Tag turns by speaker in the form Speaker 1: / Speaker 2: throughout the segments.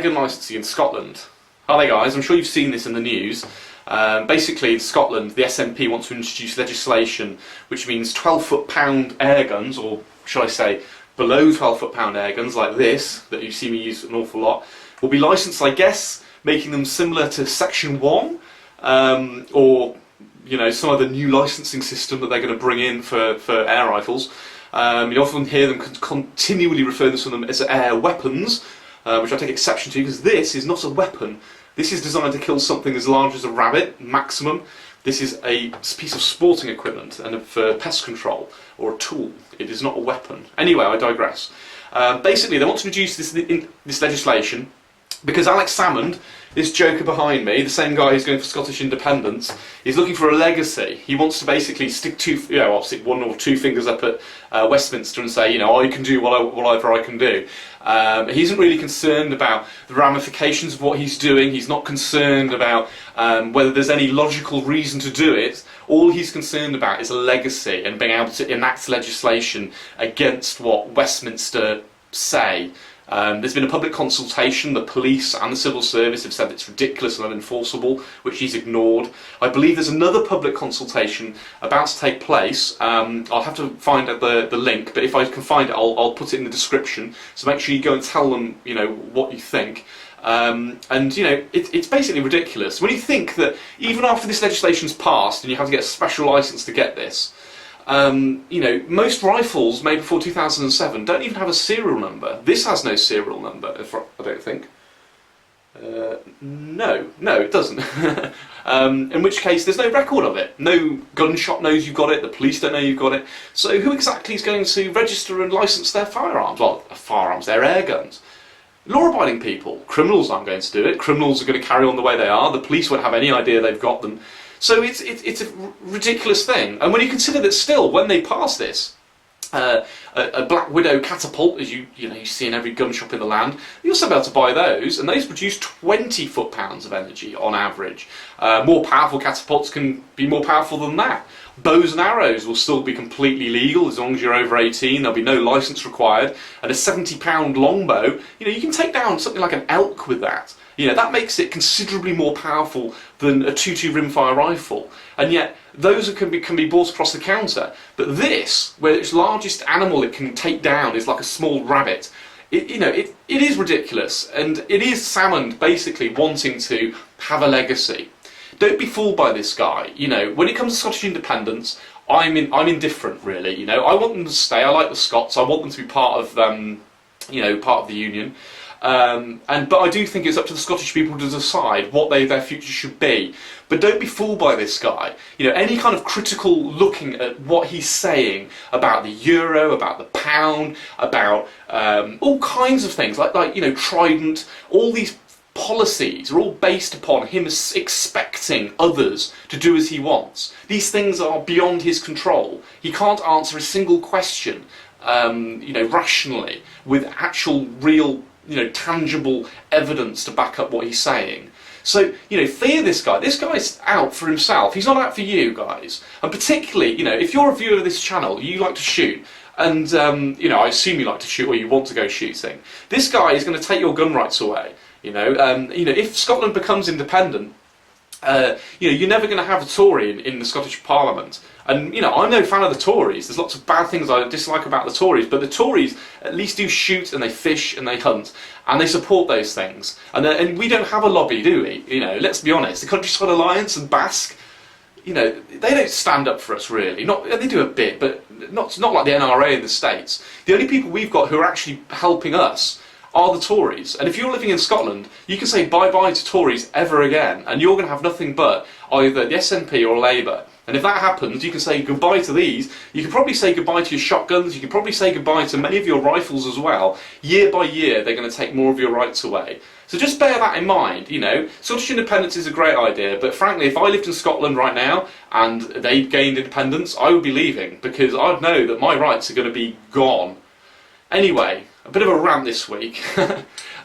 Speaker 1: airgun licensing in Scotland. Hi there guys, I'm sure you've seen this in the news. Basically in Scotland the SNP wants to introduce legislation which means 12 foot-pound airguns, or should I say below 12 foot-pound airguns like this, that you see me use an awful lot, will be licensed, I guess, making them similar to Section 1, or you know, some other new licensing system that they're going to bring in for air rifles. You often hear them continually refer to them as air weapons, which I take exception to, because this is not a weapon. This is designed to kill something as large as a rabbit, maximum. This is a piece of sporting equipment and for pest control, or a tool. It is not a weapon. Anyway, I digress. Basically, they want to introduce this legislation because Alex Salmond, this joker behind me, the same guy who's going for Scottish independence, is looking for a legacy. He wants to basically stick I'll stick one or two fingers up at Westminster and say, you know, I can do whatever I can do. He isn't really concerned about the ramifications of what he's doing. He's not concerned about whether there's any logical reason to do it. All he's concerned about is a legacy and being able to enact legislation against what Westminster say. There's been a public consultation. The police and the civil service have said it's ridiculous and unenforceable, which he's ignored. I believe there's another public consultation about to take place. I'll have to find out the link, but if I can find it, I'll put it in the description. So make sure you go and tell them, you know, what you think. And you know, it's basically ridiculous when you think that even after this legislation's passed and you have to get a special license to get this. You know, most rifles made before 2007 don't even have a serial number. This has no serial number, I don't think. No, it doesn't. In which case, there's no record of it. No gun shop knows you've got it, the police don't know you've got it. So who exactly is going to register and license their firearms? Well, firearms, they're air guns. Law-abiding people. Criminals aren't going to do it. Criminals are going to carry on the way they are. The police won't have any idea they've got them. So it's a ridiculous thing, and when you consider that still, when they pass this, a Black Widow catapult, as you see in every gun shop in the land, you'll still be able to buy those, and those produce 20 foot-pounds of energy on average. More powerful catapults can be more powerful than that. Bows and arrows will still be completely legal as long as you're over 18. There'll be no license required, and a 70-pound longbow, you know, you can take down something like an elk with that. You know, that makes it considerably more powerful than a .22 rimfire rifle, and yet those can be bought across the counter. But this, where its largest animal it can take down is like a small rabbit, it is ridiculous, and it is Salmond basically wanting to have a legacy. Don't be fooled by this guy. You know, when it comes to Scottish independence, I'm indifferent really. You know, I want them to stay. I like the Scots. I want them to be part of part of the Union. But I do think it's up to the Scottish people to decide what their future should be. But don't be fooled by this guy. You know, any kind of critical looking at what he's saying about the euro, about the pound, about all kinds of things, like you know, Trident, all these policies are all based upon him expecting others to do as he wants. These things are beyond his control. He can't answer a single question, rationally, with actual, real, tangible evidence to back up what he's saying. So, fear this guy. This guy's out for himself. He's not out for you guys. And particularly, if you're a viewer of this channel, you like to shoot, and, I assume you like to shoot or you want to go shooting, this guy is going to take your gun rights away. If Scotland becomes independent, you're never going to have a Tory in the Scottish Parliament. And, I'm no fan of the Tories. There's lots of bad things I dislike about the Tories, but the Tories at least do shoot and they fish and they hunt and they support those things. And we don't have a lobby, do we? Let's be honest. The Countryside Alliance and Basque, they don't stand up for us really. They do a bit, but not like the NRA in the States. The only people we've got who are actually helping us are the Tories. And if you're living in Scotland, you can say bye-bye to Tories ever again, and you're going to have nothing but either the SNP or Labour. And if that happens, you can say goodbye to these. You can probably say goodbye to your shotguns. You can probably say goodbye to many of your rifles as well. Year by year, they're going to take more of your rights away. So just bear that in mind. Scottish independence is a great idea, but frankly, if I lived in Scotland right now and they gained independence, I would be leaving, because I'd know that my rights are going to be gone. Anyway, a bit of a rant this week.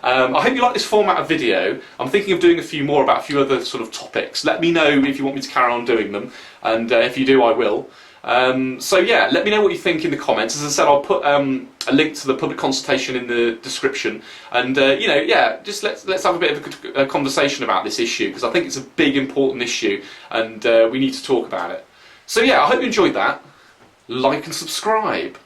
Speaker 1: I hope you like this format of video. I'm thinking of doing a few more about a few other sort of topics. Let me know if you want me to carry on doing them, and if you do, I will. So yeah, let me know what you think in the comments. As I said, I'll put a link to the public consultation in the description, and you know, yeah, just let's have a bit of a conversation about this issue, because I think it's a big, important issue, and we need to talk about it. So yeah, I hope you enjoyed that. Like and subscribe.